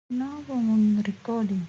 Kenapa mau recording?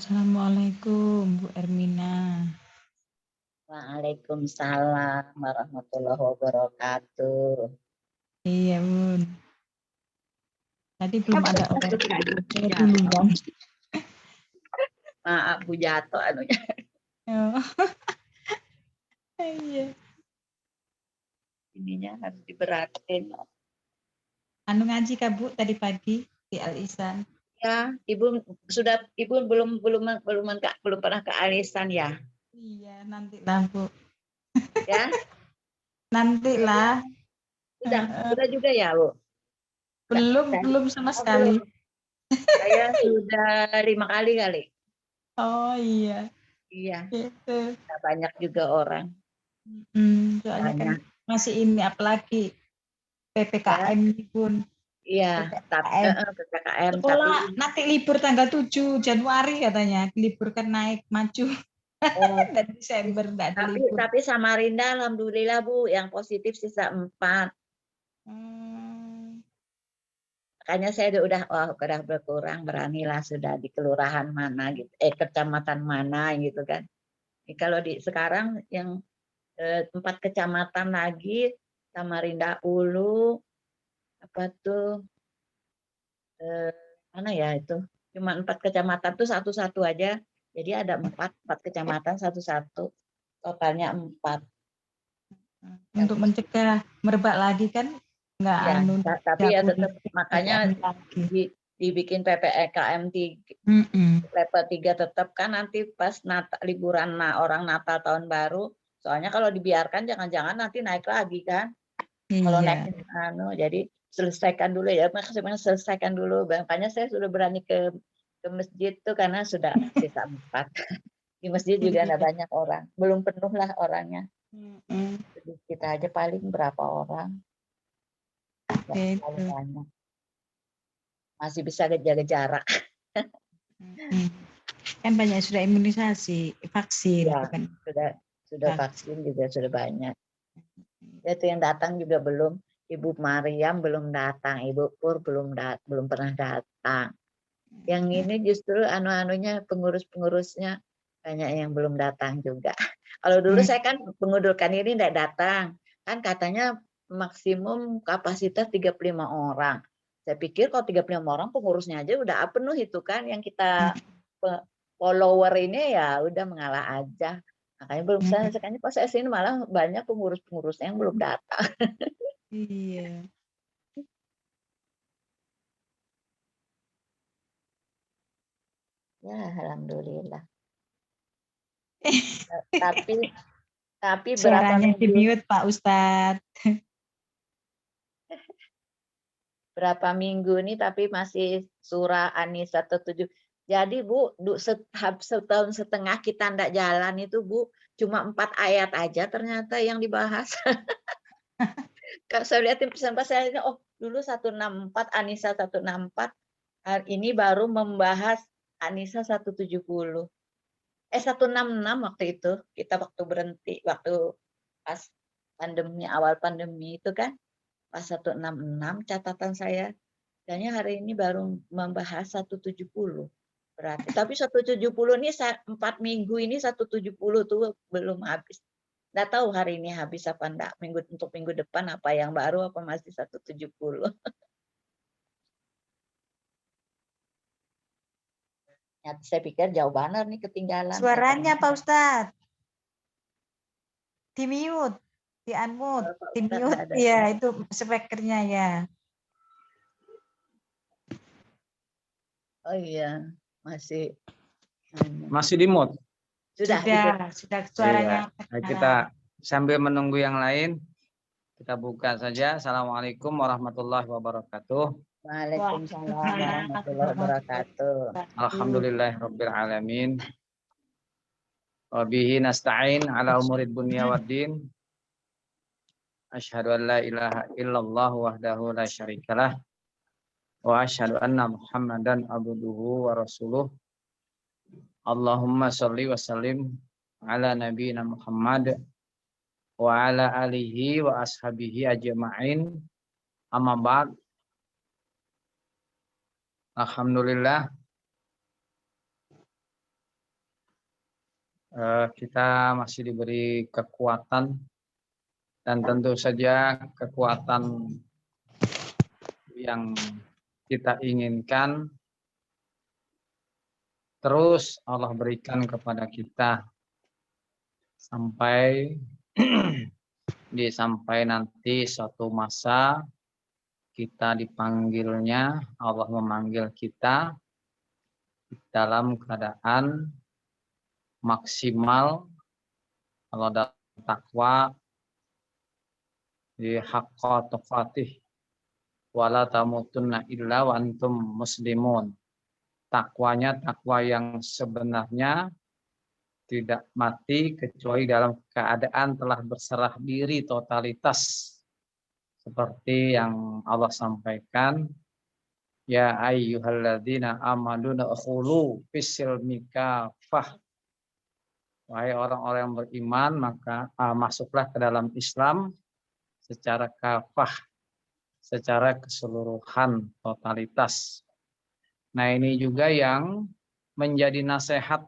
Assalamualaikum Bu Ermina. Waalaikumsalam warahmatullahi wabarakatuh. Iya Bun. Tadi belum ada orang dulu kan. Maaf Bu jatuh anunya. Oh. Iya. Ininya harus diberatin. Anu ngaji Kak Bu tadi pagi di Al Ihsan. Ya, Ibu belum pernah ke Alisan ya? Iya, nanti lah Bu. Ya, Nanti lah. sudah juga ya Bu? Belum sama Oh, sekali. belum. Saya sudah 5 kali kali. Oh iya. Iya, Gitu. banyak juga orang. Soalnya kan Banyak. masih ini apalagi Ya, PPKM ini Bun. iya, PPKM. PPKM tapi Sekolah nanti libur tanggal 7 Januari katanya, liburkan naik maju. oh, Dan Desember enggak ada tapi libur. Samarinda alhamdulillah Bu yang positif sisa 4. Makanya saya udah berkurang, beranilah sudah di kelurahan mana gitu, kecamatan mana gitu kan. Kalau sekarang yang 4 kecamatan lagi, Samarinda Ulu, apa tuh, mana ya itu, cuma 4 kecamatan tuh satu-satu aja. Jadi ada 4 kecamatan satu-satu, totalnya 4. Untuk mencegah merebak lagi kan nggak Ya, anu tapi nggak ya boleh tetap makanya PPKM lagi. dibikin PPKM level 3 tetap kan nanti pas liburan orang Natal tahun baru. Soalnya kalau dibiarkan jangan-jangan nanti naik lagi kan. Kalau naik Iya. jadi selesaikan dulu ya. Maksudnya selesaikan dulu. Makanya saya sudah berani ke masjid tuh karena sudah sisa 4. Di masjid juga ada Iya. banyak orang. Belum penuh lah orangnya. Mm-mm. Kita aja paling berapa orang. Nggak terlalu Itu. banyak. Masih bisa jaga jarak. Mm. Kan banyak sudah imunisasi, vaksin itu Ya, kan. sudah Vaksin. vaksin juga sudah banyak. Itu yang datang juga belum. Ibu Mariam belum datang, Ibu Pur belum pernah datang. Yang ini justru anu-anunya pengurus-pengurusnya banyak yang belum datang juga. Kalau dulu saya kan mengundurkan ini tidak datang. Kan katanya maksimum kapasitas 35 orang. Saya pikir kalau 35 orang pengurusnya aja udah penuh itu kan, yang kita follower ini ya udah mengalah aja. Makanya belum saya sekarang pas saya sini malah banyak pengurus-pengurusnya yang belum datang. Iya. Ya, alhamdulillah. Tapi Suaranya di mute Pak Ustadz. berapa minggu ini tapi masih surah An-Nisa 7. Jadi Bu, setahun setengah kita ndak jalan itu Bu, cuma 4 ayat aja ternyata yang dibahas. Kalau saya lihatin pesan saya, oh dulu 164, An-Nisa 164, hari ini baru membahas An-Nisa 170. 166 waktu itu, kita waktu berhenti, waktu pas pandemi, awal pandemi itu kan, pas 166 catatan saya. Kayaknya hari ini baru membahas 170 berarti. Tapi 170 ini 4 minggu ini 170 tuh belum habis. Nggak tahu hari ini habis apa enggak. Untuk minggu depan apa yang baru apa masih 170. Ya, saya pikir jauh banget nih ketinggalan. Suaranya Pak Ustadz. Di mute, di unmute, Pak di Ustadz mute. nggak ada. Iya, itu speakernya ya. Oh iya, masih di mute. Sudah Suaranya. Iya. Kita sambil menunggu yang lain, kita buka saja. Assalamualaikum warahmatullahi wabarakatuh. Waalaikumsalam warahmatullahi wabarakatuh. Alhamdulillahirabbil alamin. Wa bihi nasta'in ala umurid dunya waddin. Asyhadu an la ilaha illallah wahdahu la syarikalah wa asyhadu anna Muhammadan abduhu wa rasuluh. Allahumma shalli wa sallim ala nabiyyina Muhammad wa ala alihi wa ashabihi ajma'in. Amma ba'd. Alhamdulillah, kita masih diberi kekuatan, dan tentu saja kekuatan yang kita inginkan terus Allah berikan kepada kita sampai nanti suatu masa kita dipanggilnya, Allah memanggil kita dalam keadaan maksimal kalau dalam takwa di haqqa tuqatih wala tamutunna illa wa antum muslimun. Takwanya takwa yang sebenarnya tidak mati kecuali dalam keadaan telah berserah diri totalitas, seperti yang Allah sampaikan, ya ayyuhalladzina amanu udkhulu fis-silmi kafah. Wahai orang-orang yang beriman, maka masuklah ke dalam Islam secara kafah, secara keseluruhan, totalitas. Nah, ini juga yang menjadi nasihat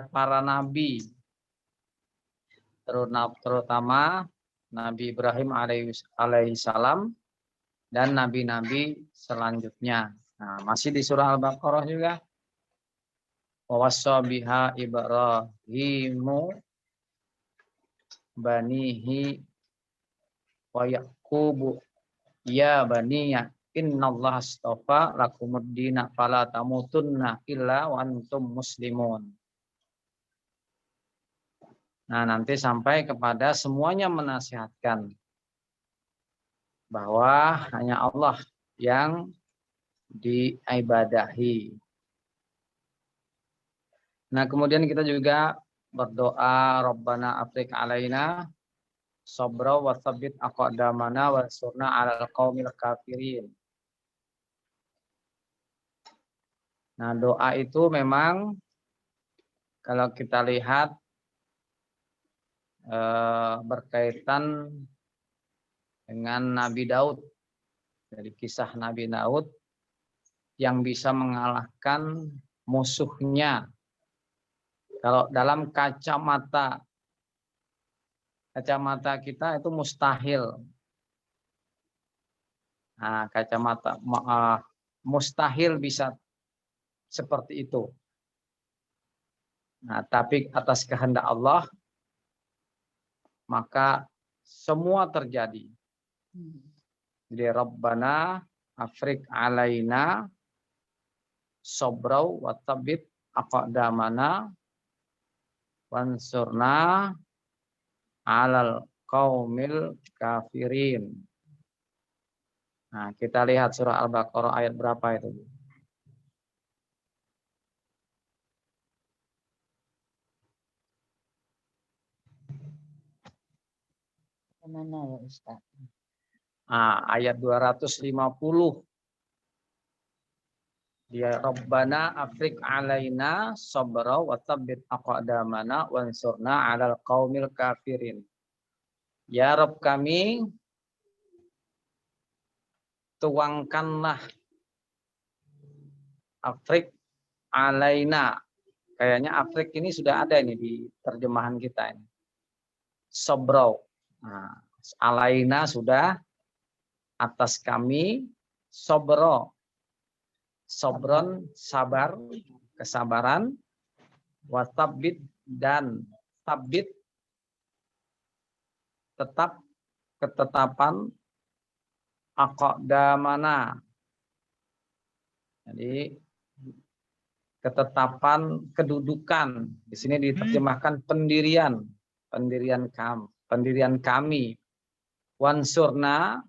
para nabi, terutama Nabi Ibrahim alaihissalam dan nabi-nabi selanjutnya. Nah, masih di surah Al-Baqarah juga. Wawassa biha Ibrahimu banihi wa Yaqubu ya baniya innallaha astafa lakumuddina fala tamutunna illa wa antum muslimun. Nah, nanti sampai kepada semuanya menasihatkan bahwa hanya Allah yang diibadahi. Nah, kemudian kita juga berdoa, Rabbana afriq alaina sabra wa tsabbit aqdamana wa surna 'alal qaumil kafirin. Nah, doa itu memang kalau kita lihat berkaitan dengan Nabi Daud. Dari kisah Nabi Daud yang bisa mengalahkan musuhnya. Kalau dalam kacamata kita itu mustahil. Nah, kacamata mustahil bisa seperti itu. Nah, tapi atas kehendak Allah maka semua terjadi. Jadi Rabbana afriq alaina sabrau wa tsabbit aqdamana wansurna 'alal qaumil kafirin. Nah, kita lihat surah Al-Baqarah ayat berapa itu? Mana ya Ustaz? Ayat 250. Ya Rabbana afriq alaina sabra wa tsabbit aqdamana wansurna 'alal qaumil kafirin. Ya Rabb kami, tuangkanlah afriq alaina. Kayaknya afriq ini sudah ada ini di terjemahan kita ini. Sabra. Nah, alaina sudah, atas kami, sabra. Sobron, sabar, kesabaran, watabit, dan tabit, tetap, ketetapan, aqdamana. Jadi ketetapan kedudukan. Di sini diterjemahkan pendirian kami. Wansurna,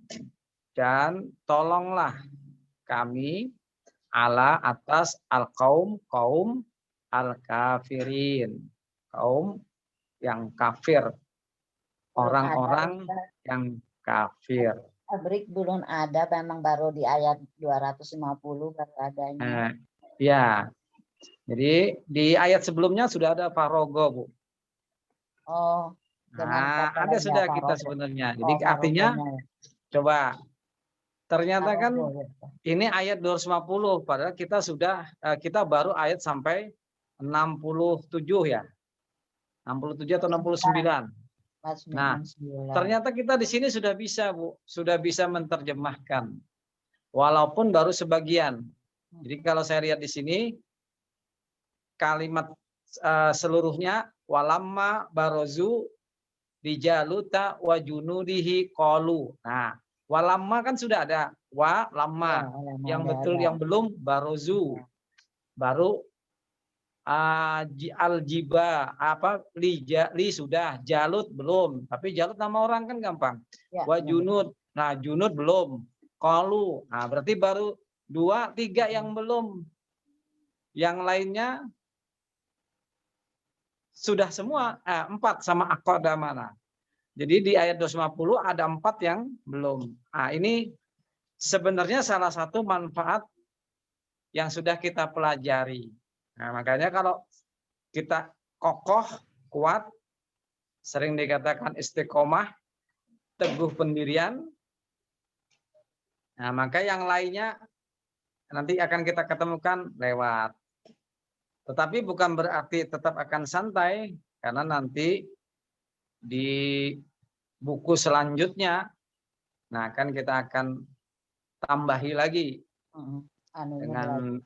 dan tolonglah kami ala atas kaum al-kafirin, kaum yang kafir, orang-orang yang kafir. Break belum ada, memang baru di ayat 250 baru adanya. Ya, jadi di ayat sebelumnya sudah ada farogo, Bu. Oh, ada sudah kita sebenarnya. Jadi artinya, coba, ternyata kan ini ayat 250, padahal kita baru ayat sampai 67 ya. 67 atau 69. Nah, ternyata kita di sini sudah bisa, Bu, sudah bisa menerjemahkan. Walaupun baru sebagian. Jadi kalau saya lihat di sini kalimat seluruhnya walamma barozu di Jaluta wa junudihi qalu. Nah, walamma kan sudah ada, wa lamma. Yang betul ada. Yang belum barozu. Baru al-jiba li sudah, Jalut belum. Tapi Jalut nama orang kan gampang. Ya, wa junud. Nah, junud belum. Qalu. Nah, berarti baru 2, 3 yang belum. Yang lainnya sudah semua 4 sama aqdamana. Jadi di ayat 250 ada 4 yang belum. Nah, ini sebenarnya salah satu manfaat yang sudah kita pelajari. Nah, makanya kalau kita kokoh, kuat, sering dikatakan istiqomah, teguh pendirian, nah maka yang lainnya nanti akan kita ketemukan lewat. Tetapi bukan berarti tetap akan santai, karena nanti di buku selanjutnya, nah kan kita akan tambahi lagi dengan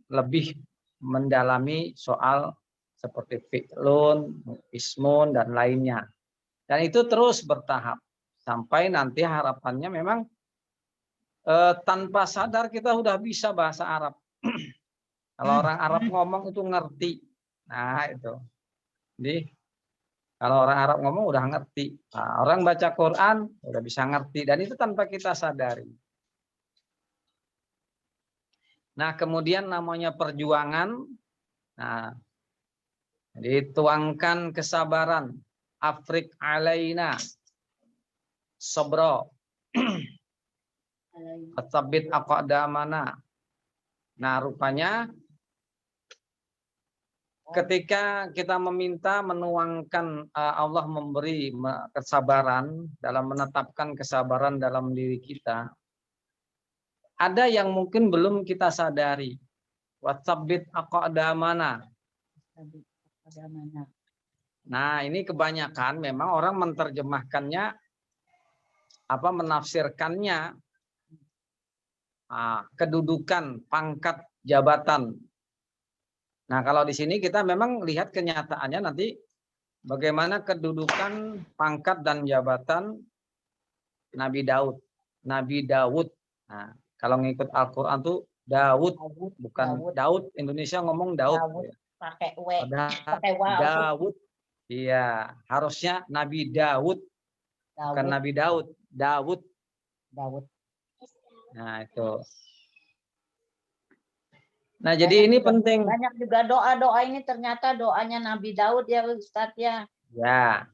lebih mendalami soal seperti fi'lun, ismun, dan lainnya. Dan itu terus bertahap sampai nanti harapannya memang tanpa sadar kita udah bisa bahasa Arab. Kalau orang Arab ngomong itu ngerti. Nah itu. Jadi kalau orang Arab ngomong udah ngerti. Nah, orang baca Quran udah bisa ngerti. Dan itu tanpa kita sadari. Nah, kemudian namanya perjuangan. Nah, jadi tuangkan kesabaran. Afriq alaina. sabra. Watsabit aqdamana. Nah, rupanya ketika kita meminta menuangkan Allah memberi kesabaran dalam menetapkan kesabaran dalam diri kita, ada yang mungkin belum kita sadari. Watsabit aqdamana. Nah, ini kebanyakan memang orang menerjemahkannya menafsirkannya kedudukan, pangkat, jabatan. Nah, kalau di sini kita memang lihat kenyataannya nanti bagaimana kedudukan, pangkat, dan jabatan Nabi Daud. Nabi Daud. Nah, kalau ngikut Al-Quran tuh Daud, bukan Daud. Indonesia ngomong Daud. Pakai W. Pakai Daud. Iya, harusnya Nabi Daud. Bukan Nabi Daud. Daud. Nah, itu. Nah, jadi ini penting. Banyak juga doa-doa ini ternyata doanya Nabi Daud ya Ustadz ya. Ya.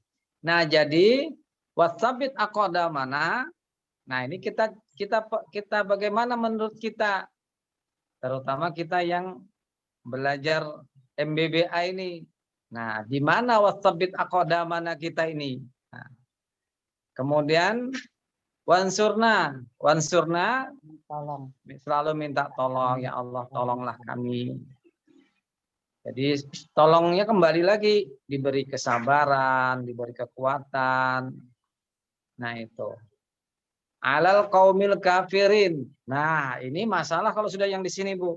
Nah, jadi watsabit aqdamana. Nah, ini kita bagaimana menurut kita? Terutama kita yang belajar MBBA ini. Nah, di mana watsabit aqdamana kita ini? Nah, kemudian wansurna, tolong. Selalu minta tolong, ya Allah, tolonglah kami. Jadi tolongnya kembali lagi, diberi kesabaran, diberi kekuatan. Nah, itu. Alal qaumil kafirin. Nah, ini masalah kalau sudah yang di sini, Bu.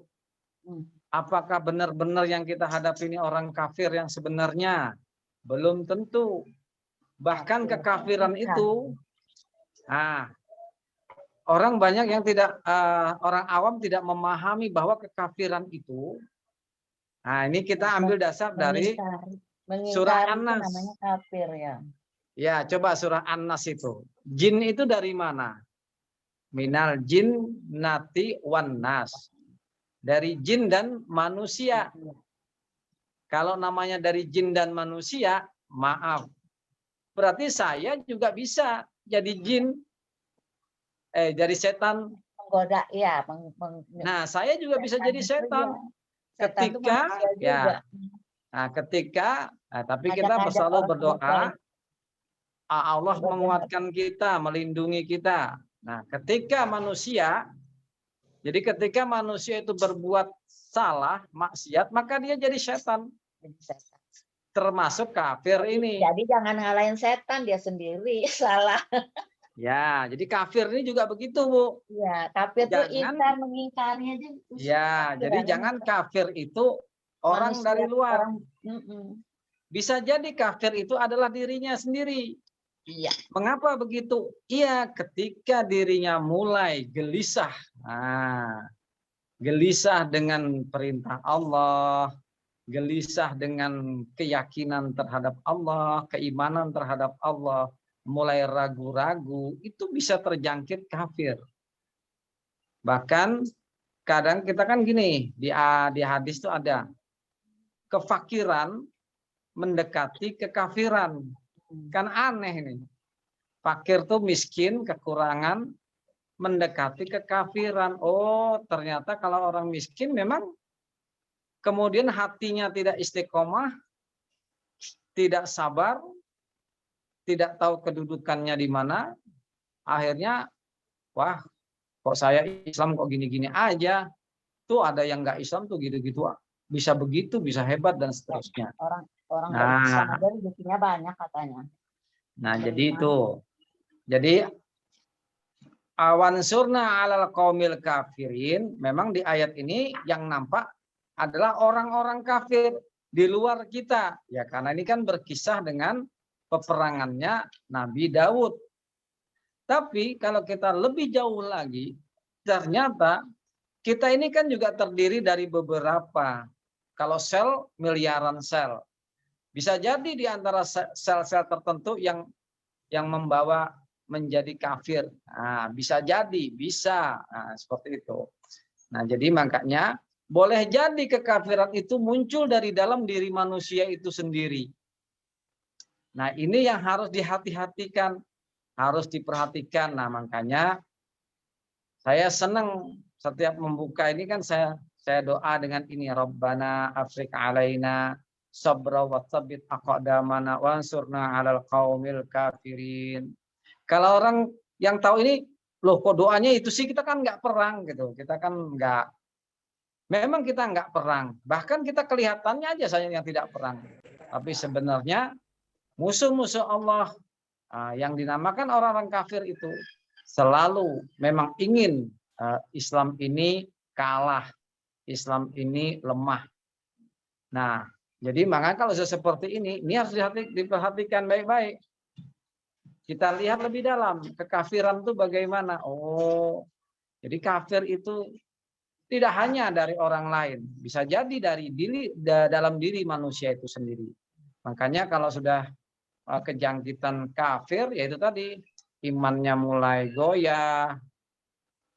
Apakah benar-benar yang kita hadapi ini orang kafir yang sebenarnya? Belum tentu. Bahkan kekafiran itu, orang banyak yang orang awam tidak memahami bahwa kekafiran itu. Nah, ini kita ambil dasar dari surah An-Nas. Namanya kafir ya. Ya, coba surah An-Nas itu. Jin itu dari mana? Minal jin nati wan nas. Dari jin dan manusia. Kalau namanya dari jin dan manusia, maaf. Berarti saya juga bisa jadi jin. Jadi setan. Menggoda, ya. Nah, saya juga bisa jadi setan. Ketika, ya. Nah, tapi kita selalu berdoa, Allah menguatkan kita, melindungi kita. Nah, ketika manusia itu berbuat salah, maksiat, maka dia jadi setan. Termasuk kafir ini. Jadi jangan ngalahin setan, dia sendiri salah. Ya, jadi kafir ini juga begitu, Bu. Ya, kafir itu ingkar, mengingkari aja. Ya, jadi jangan kafir itu orang manusia, dari luar. Bisa jadi kafir itu adalah dirinya sendiri. Iya. Mengapa begitu? Iya, ketika dirinya mulai gelisah. Gelisah dengan perintah Allah, gelisah dengan keyakinan terhadap Allah, keimanan terhadap Allah, mulai ragu-ragu, itu bisa terjangkit kafir. Bahkan kadang kita kan gini, di hadis itu ada kefakiran mendekati kekafiran. Kan aneh ini. Fakir tuh miskin, kekurangan, mendekati kekafiran. Oh, ternyata kalau orang miskin memang kemudian hatinya tidak istiqomah, tidak sabar, tidak tahu kedudukannya di mana, akhirnya, wah, kok saya Islam kok gini-gini aja, tuh ada yang nggak Islam tuh gitu-gitu, bisa begitu, bisa hebat dan seterusnya. Orang Islam aja rezekinya banyak katanya. Nah, jadi itu, jadi awan surna alal qaumil kafirin, memang di ayat ini yang nampak adalah orang-orang kafir di luar kita, ya karena ini kan berkisah dengan peperangannya Nabi Daud. Tapi kalau kita lebih jauh lagi, ternyata kita ini kan juga terdiri dari beberapa, kalau sel, miliaran sel. Bisa jadi di antara sel-sel tertentu yang membawa menjadi kafir. Nah, bisa jadi, bisa. Nah, seperti itu. Nah, jadi makanya boleh jadi kekafiran itu muncul dari dalam diri manusia itu sendiri. Nah, ini yang harus dihati-hatikan. harus diperhatikan. Nah, makanya saya senang setiap membuka ini kan saya doa dengan ini, Rabbana afrik alaina sabra wa tsabbit aqdamana wansurna 'alal qaumil kafirin. Kalau orang yang tahu ini, loh kok doanya itu sih, kita kan nggak perang gitu. Kita kan nggak, memang kita nggak perang. Bahkan kita kelihatannya aja saya yang tidak perang. Tapi sebenarnya musuh-musuh Allah yang dinamakan orang-orang kafir itu selalu memang ingin Islam ini kalah, Islam ini lemah. Nah, jadi makanya kalau seperti ini harus diperhatikan baik-baik. Kita lihat lebih dalam, kekafiran itu bagaimana. Oh, jadi kafir itu tidak hanya dari orang lain, bisa jadi dari dalam diri manusia itu sendiri. Makanya kalau sudah kejangkitan kafir, yaitu tadi imannya mulai goyah,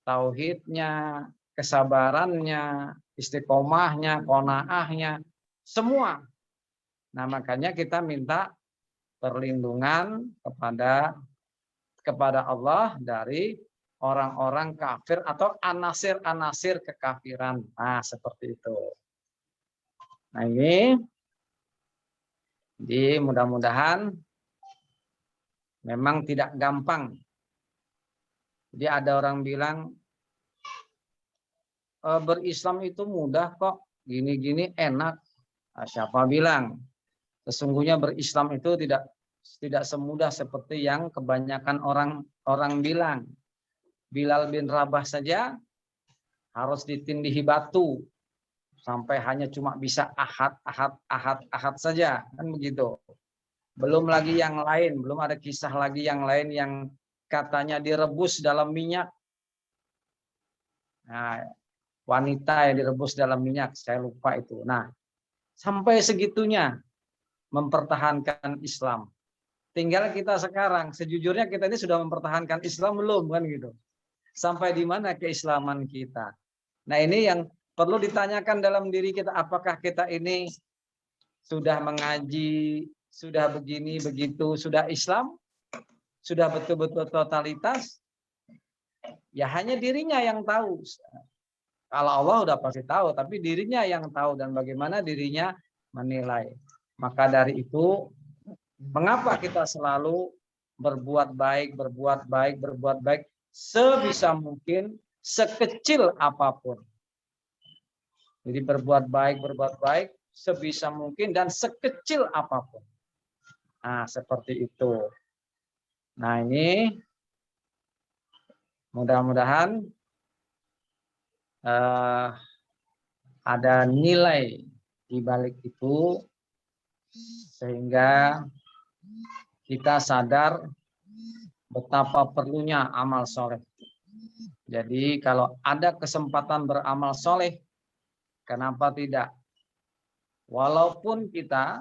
tauhidnya, kesabarannya, istiqomahnya, qanaahnya, semua. Nah, makanya kita minta perlindungan kepada Allah dari orang-orang kafir atau anasir-anasir kekafiran. Nah, seperti itu. Nah, ini jadi mudah-mudahan memang tidak gampang. Jadi ada orang bilang berislam itu mudah kok, gini-gini enak. Nah, siapa bilang? Sesungguhnya berislam itu tidak semudah seperti yang kebanyakan orang bilang. Bilal bin Rabah saja harus ditindihi batu sampai hanya cuma bisa ahad saja, kan begitu. Belum lagi yang lain, belum ada kisah lagi yang lain yang katanya direbus dalam minyak. Nah, wanita yang direbus dalam minyak, saya lupa itu. Nah, sampai segitunya mempertahankan Islam. Tinggal kita sekarang, sejujurnya kita ini sudah mempertahankan Islam belum, kan gitu. Sampai di mana keislaman kita. Nah, ini yang perlu ditanyakan dalam diri kita, apakah kita ini sudah mengaji, sudah begini, begitu, sudah Islam, sudah betul-betul totalitas, ya hanya dirinya yang tahu. Kalau Allah udah pasti tahu, tapi dirinya yang tahu dan bagaimana dirinya menilai. Maka dari itu, mengapa kita selalu berbuat baik sebisa mungkin, sekecil apapun. Jadi berbuat baik sebisa mungkin dan sekecil apapun. Nah, seperti itu. Nah, ini mudah-mudahan ada nilai di balik itu sehingga kita sadar betapa perlunya amal soleh. Jadi kalau ada kesempatan beramal soleh, kenapa tidak? Walaupun kita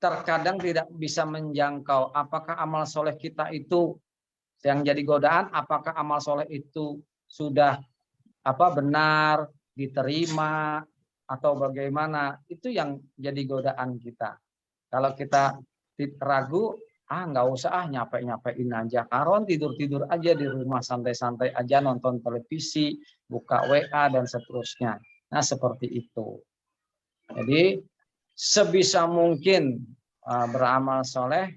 terkadang tidak bisa menjangkau apakah amal soleh kita itu yang jadi godaan, apakah amal soleh itu sudah benar, diterima, atau bagaimana, itu yang jadi godaan kita. Kalau kita ragu, nggak usah nyapain aja, karon tidur aja di rumah, santai-santai aja, nonton televisi, buka WA dan seterusnya. Nah, seperti itu. Jadi sebisa mungkin beramal soleh,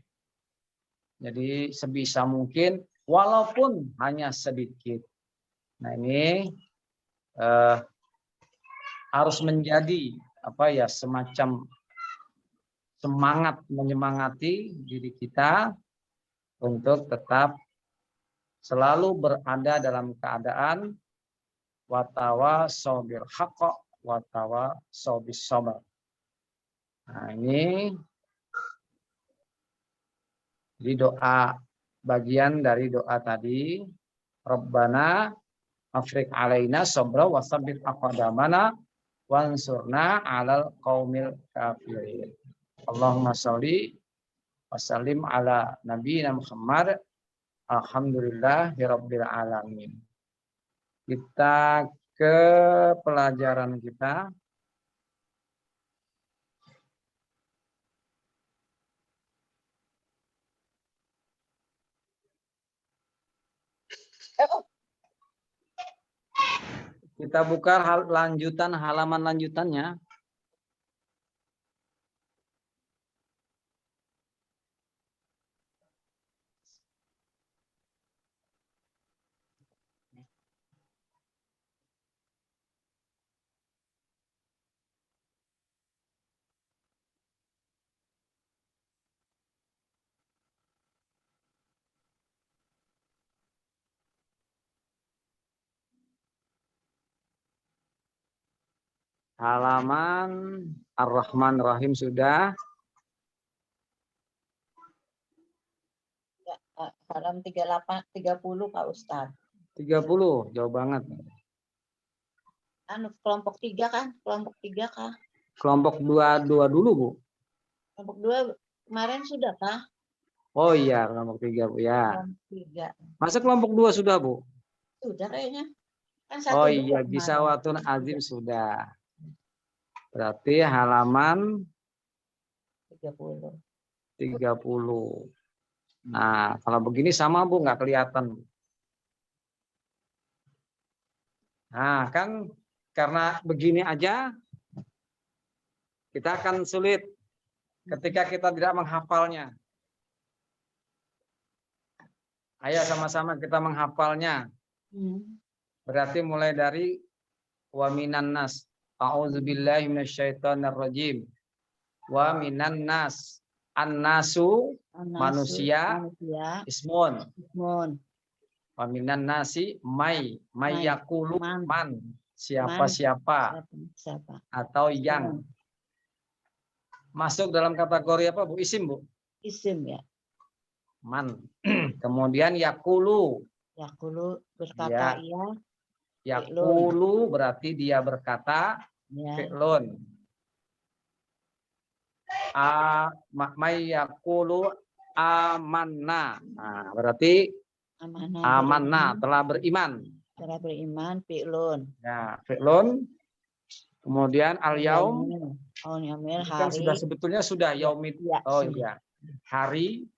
jadi sebisa mungkin walaupun hanya sedikit. Nah, ini harus menjadi semacam semangat, menyemangati diri kita untuk tetap selalu berada dalam keadaan watawasau bil haqq watawasau bis sabr. Nah, ini di doa, bagian dari doa tadi, Rabbana afrik alaina sabra wa tsabbit aqdamana wansurna 'alal qaumil kafirin. Allahumma sholli wa sallim ala nabiyina Muhammad. Alhamdulillahirabbil alamin. Kita ke pelajaran kita. Kita buka halaman lanjutannya. Halaman Ar-Rahman Rahim sudah. Halaman 30 Pak Ustadz. 30, jauh banget. Kelompok 3 kan? Kelompok 3 kah? Kelompok 2 dulu, Bu. Kelompok 2 kemarin sudah kah? Oh iya, kelompok 3, Bu ya. Kelompok 3. Masa kelompok 2 sudah, Bu? Sudah kayaknya. Kan Oh 1 iya, Gisawatun Azim sudah. Berarti halaman 30. 30. Nah, kalau begini sama, Bu, nggak kelihatan. Nah, kan karena begini aja kita akan sulit ketika kita tidak menghafalnya. Ayo sama-sama kita menghafalnya. Berarti mulai dari wa minan nas. A'udzubillahi minasyaitonirrajim. Wa minan nas. An-nasu manusia ismun. Wa minan nasi may yaqulu man. Siapa-siapa atau yang. Masuk dalam kategori apa, Bu? Isim, Bu? Isim ya. Man. Kemudian yakulu. Yakulu berkata ya. Yakulu berarti dia berkata. Ya. Fi'lun. May yakulu amanna. Nah, berarti amanna telah beriman. Telah beriman fi'lun. Ya, fi'lun. Kemudian al-yaum. Kan Hari. sudah sebetulnya sudah yaumid. Ya, oh sudah. iya. Hari.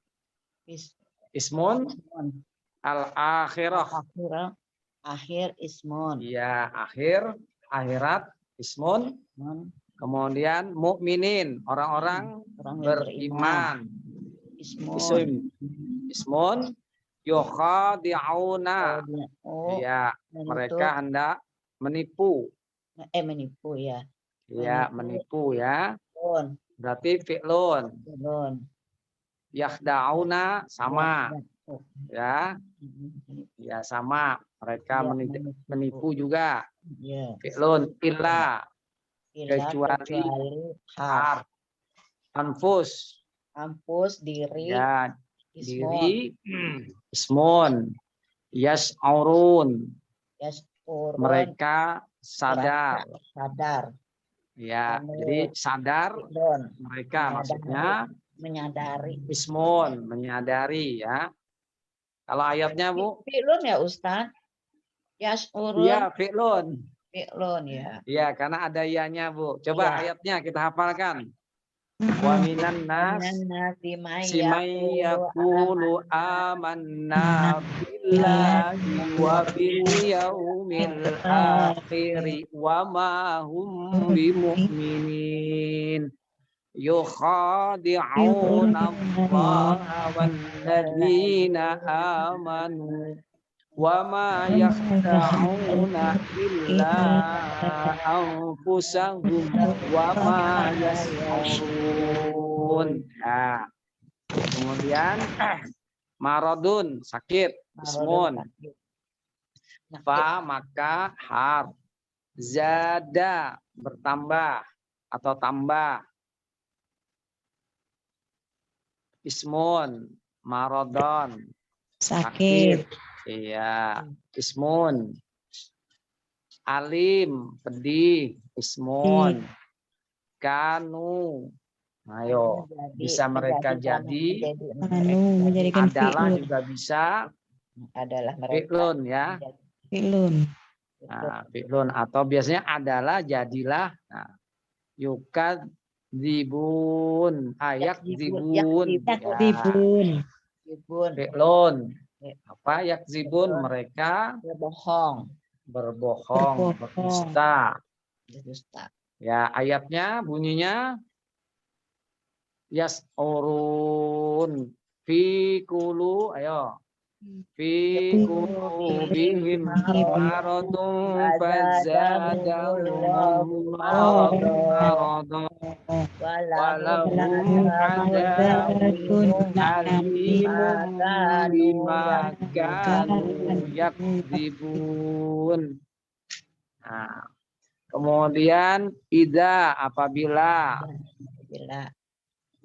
Ismun. Al-akhirah. Akhir ismun. Iya, akhirat ismun. Kemudian mukminin, orang-orang beriman. Ismun yukhadi'una. Ya, mereka hendak menipu. Menipu ya. Ya, menipu ya. Berarti fi'lun. Yakhda'una sama. Ya. Ya sama. Mereka menipu juga. Fi'lun illa. Kecuali har. Anfus diri. Ya, diri. Ismun. Yas'urun. Mereka sadar. Ya, jadi sadar mereka maksudnya menyadari. Ismun, menyadari ya. Kalau ayatnya, Bu? Fi'lun ya, Ustaz? Yas'urun. Iya, fi'lun. Fi'lun ya. Iya, karena ada iyanya, Bu. Coba ayatnya kita hafalkan. Wa minan nas simay yaqulu amanna billahi wa bil yaumil akhir wa ma hum bimu'minin yukhadi'una allaha wal ladzina amanu wa ma yakhda'una illa anfusahum wa ma yash'urun. Nah, kemudian maradun, sakit, ismun. Fa maka har. Zada, bertambah atau tambah. Ismun, maradon, sakit. Iya, ismun. Alim, pedih, ismun. Kanu. Ayo, bisa mereka jadi. Adalah juga bisa. Adalah mereka. Fi'lun ya. Fi'lun. Nah, fi'lun atau biasanya adalah jadilah. Nah, yukad zibun, ayak zibun. Zibun. Fi'lun. Apa yakzibun? Mereka Berbohong. berbohong, berdusta. Berdusta. Ya, ayatnya bunyinya yas'urun fi kulu, ayo. Fi qulubihim maradun fazadahumullahu maradan walahum adzabun alimun bima kanu yakdzibun. Nah, kemudian idza apabila Bila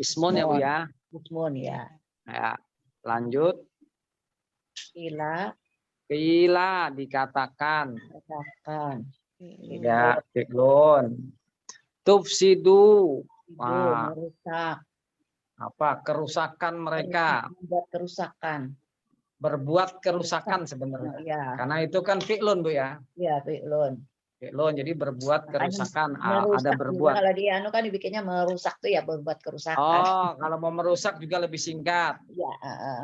ismun ya Bu ya. ismun ya. Ya, lanjut. Kila Dikatakan. katakan. Ya, fi'lun. Tufsidu. Wah, Merusak. apa? Kerusakan mereka. Membuat kerusakan. Berbuat kerusakan sebenarnya. Ya. Karena itu kan fi'lun Bu ya. Ya, fi'lun. Fi'lun, jadi berbuat kerusakan. Merusak Ada berbuat. juga, kalau dia kan dibikinnya merusak tuh ya, berbuat kerusakan. Oh, kalau mau merusak juga lebih singkat. Ya,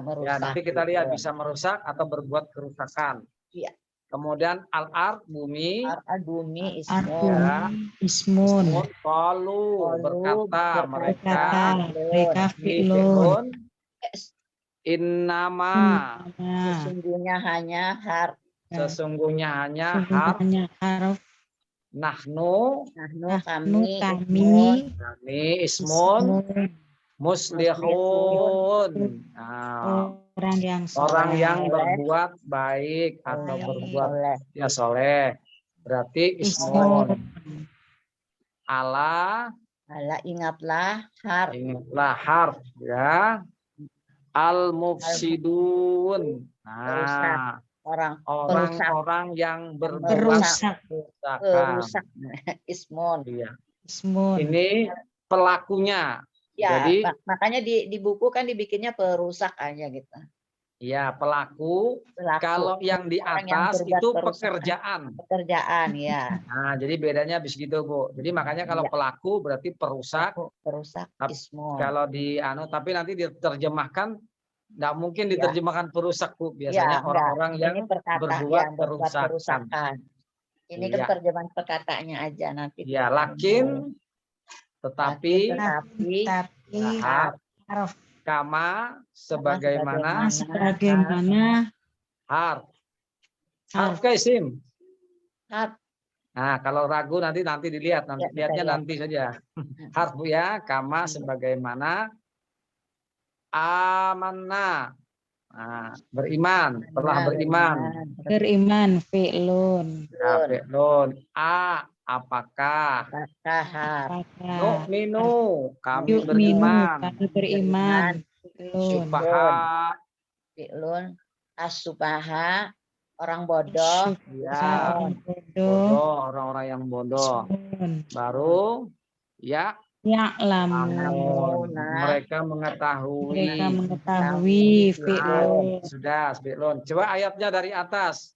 merusak. Ya, nanti kita lihat bisa merusak atau berbuat kerusakan. Iya. Kemudian al-ard, bumi. Bumi ismun. Qalu, berkata mereka. Mereka fi'lun. Innama. Sesungguhnya hanya harf. Sesungguhnya hanya harf. Nahnu Kami ismun muslihun. Nah, orang yang berbuat baik atau berbuat ya soleh. Berarti ismun. Ala ingatlah harf ya. Al mufsidun. Nah, orang-orang yang merusak. Ismun. Iya. Ini pelakunya. Ya, jadi makanya di buku kan dibikinnya perusak aja gitu. Ya, pelaku. Kalau yang di atas itu pekerjaan. Pekerjaan ya. Nah, jadi bedanya habis gitu Bu. Jadi makanya kalau pelaku berarti perusak. Perusak ismun. Kalau tapi nanti diterjemahkan. Nggak mungkin diterjemahkan perusak Bu. Biasanya orang-orang yang berbuat kerusakan. Ini kan terjemahan perkataannya aja nanti. Ya, lakin tetapi harf kama sebagaimana harf isim. Nah, kalau ragu nanti dilihat, lihatnya nanti saja. Harf Bu ya, kama sebagaimana amanna. Nah, beriman, telah beriman. Beriman fi'lun. Ya, fi'lun. Apakah? Nu'minu, kami beriman. Supaha. Fi'lun. As-supaha, orang bodoh. Ya, bodoh, orang-orang yang bodoh. Baru ya. Mereka mengetahui. Fi'lun. Sudah, fi'lun. Coba ayatnya dari atas.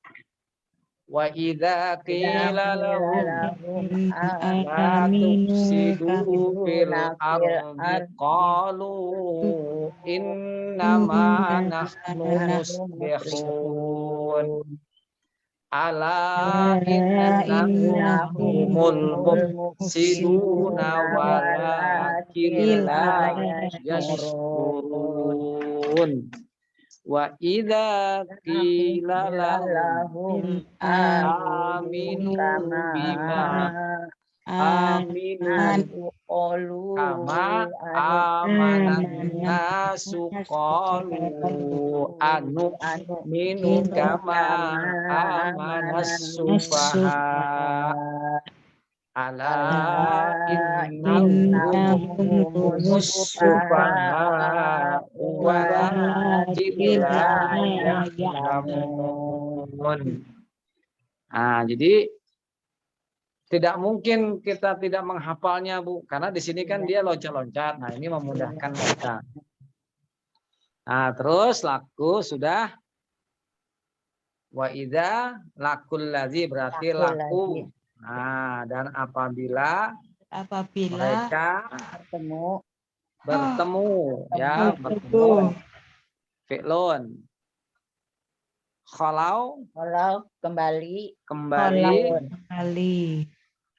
Wa idza qila lahum la tufsidu fil ardi qalu innama nahnu muslihun. Ala innahumul mufsiduna walakin la yashkurun. Wa idza qila lahum aminu bima kama amanan nasu qalu minu kama amanas sufaha ala innahum sufaha walakin la ya'lamun. Nah, jadi tidak mungkin kita tidak menghafalnya Bu, karena di sini kan dia loncat-loncat. Nah, ini memudahkan kita. Nah, terus laku sudah. Wa idza lakul ladzi berarti laku. Nah, dan apabila mereka bertemu ya, bertemu fi'lun. Khalau Kalau kembali. kembali. kembali.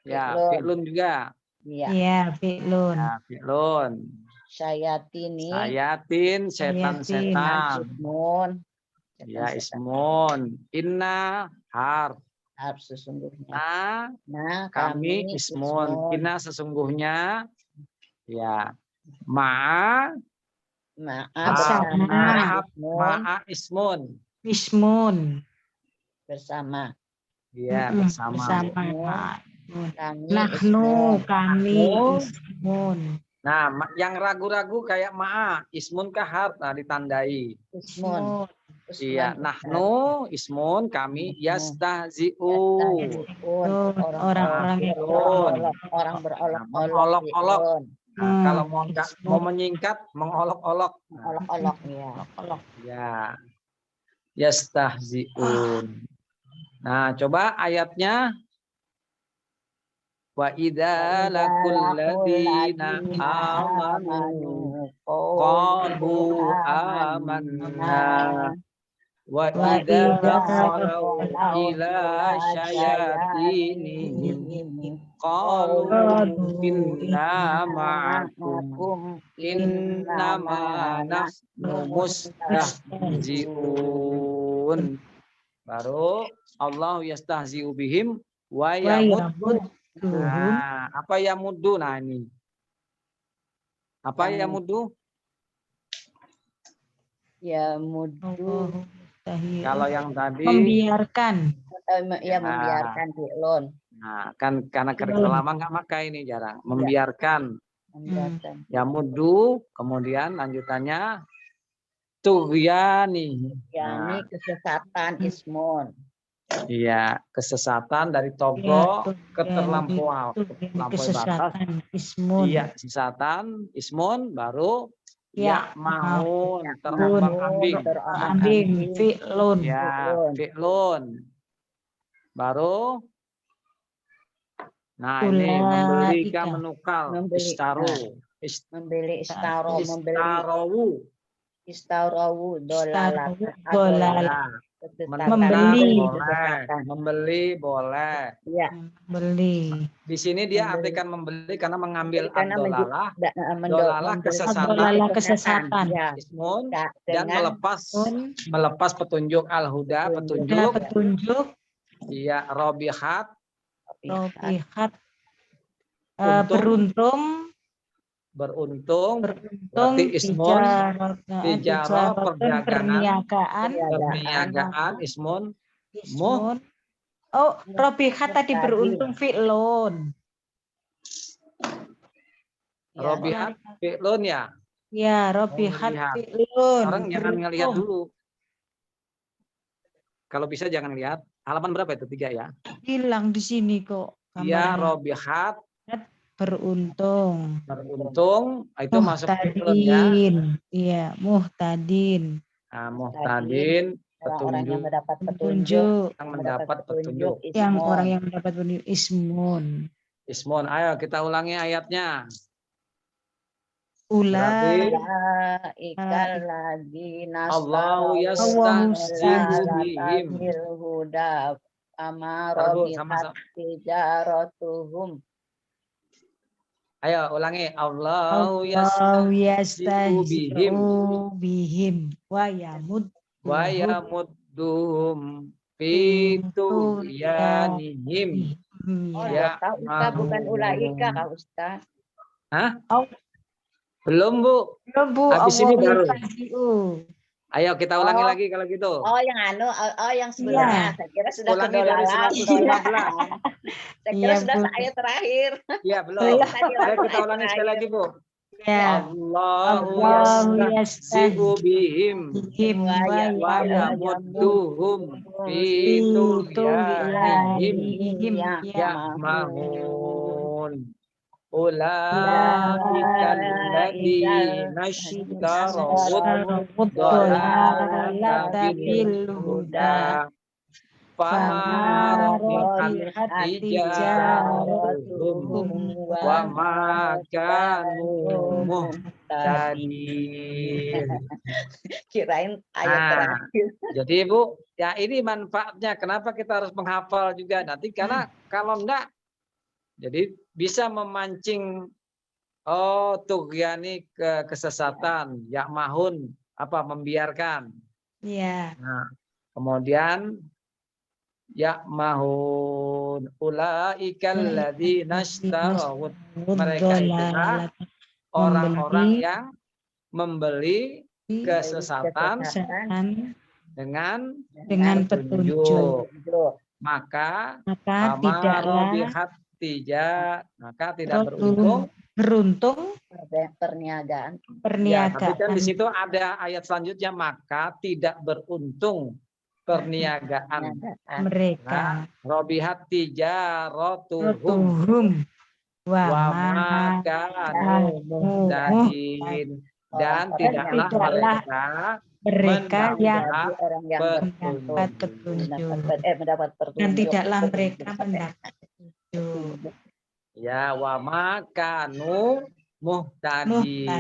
Ya, Fi'lun. fi'lun juga. Iya. Iya, fi'lun. Ya, fi'lun. Syayatini. Sayatin, setan-setan. Ismun. Ya, Setan-setan. ismun. Inna harf. Harf sesungguhnya. Nah, Nah, kami ismun. Inna sesungguhnya. Ya. Ma'a. Bersama. Ma'a ismun. Ismun. Bersama. Ya, bersama. Bersama. Kami Nahnu, ismun. kami Nahnu. ismun. Nah, yang ragu-ragu kayak ma'a, ismun kah harf, nah ditandai. Ismun. Iya, nahnu, ismun, kami, yastahzi'u. Orang-orang yang Orang berolok-olok. Mengolok-olok. Nah, kalau mau menyingkat, mengolok-olok. Olok-olok ya. Ya, yastahzi'un. Nah, coba ayatnya. Wa idza laqul ladzina amanu qalu amanna wa idza khalau ila syayatinihim qalu inna ma'akum innama nahnu mustahzi'un. Baru Allah yastahzi'u bihim wa yamud. Nah, apa ya mudu? Nah ini. Apa ya mudu? Ya mudu. Kalau yang tadi membiarkan. Ya membiarkan fi'lun. Nah, kan karena lama nggak makai ini jarang. Membiarkan. Ya mudu, kemudian lanjutannya tughyani. Yani kesesatan ismun. Iya, kesesatan dari togo keterlampauan batas. Ismun. Iya, kesesatan ismun baru ya mahun terombang-ambing. Fi'lun. Ya, fi'lun. Baru nah ini membeli menukal istaru. Membeli istaro, istarawu dolalah. Membeli boleh. Ya. Beli. Di sini dia artikan membeli karena mengambil ad-dolalah, kesesatan. Ya. Ismun, dan melepas petunjuk al-huda, petunjuk. Iya, robihat. Beruntung. Berarti ismun, tijarah, perniagaan, ismun. Oh, robihat tadi beruntung fi'lun. Robihat fi'lun ya? Ya, robihat fi'lun. Orang jangan ngelihat dulu. Kalau bisa jangan lihat. Halaman berapa itu? 3 ya? Hilang di sini kok. Iya, robihat. Beruntung. Itu masuk fi'lun ya. Iya, muhtadin. Nah, muhtadin. Orang yang mendapat petunjuk. Orang yang mendapat petunjuk ismun. Ismun. Ayo kita ulangi ayatnya. Ulaikal ladzina Allahu yastahzi'u bihim huda amarabihat tijaratuhum. Ayo ulangi. Allahu yastahzi'u bihim wa yamudduhum fi tughyanihim. Ya, Ustaz bukan ulaika, Kak Ustaz. Hah? Belum, Bu. Habis ini baru. Ayo kita ulangi lagi kalau gitu. Yang sebelumnya. Saya kira sudah ulangi dari 115. Saya kira sudah ayat terakhir. Iya, belum. Ayo kita ulangi sekali lagi, Bu. Ya. Allahu yastahzi'u bihim wa yamudduhum fi tughyanihim ya'mahun. Ulaikal ladzina ishtarawud dhalalata bil huda Fama rabihat rabihat tijaratuhum tijaratuhum wa ma kanu muhtadin. Kirain ayat Nah, terakhir. jadi Bu, ya ini manfaatnya. Kenapa kita harus menghafal juga nanti? Karena kalau enggak, jadi bisa memancing tughyani kesesatan, yakmahun, membiarkan. Iya. Nah, kemudian yakmahun ulaikal ladzina ishtarawud. Mereka itulah orang-orang yang membeli kesesatan dengan petunjuk. maka Maka tidaklah tidak beruntung perniagaan. Ya, tapi kan di situ ada ayat selanjutnya, maka tidak beruntung perniagaan mereka. robihat tijaratuhum wa makanu muhtadin, dan tidaklah mereka yang orang yang mendapat petunjuk. mendapat petunjuk. Dan tidaklah mereka mendapat petunjuk. Ya, wa makanu muhtadin,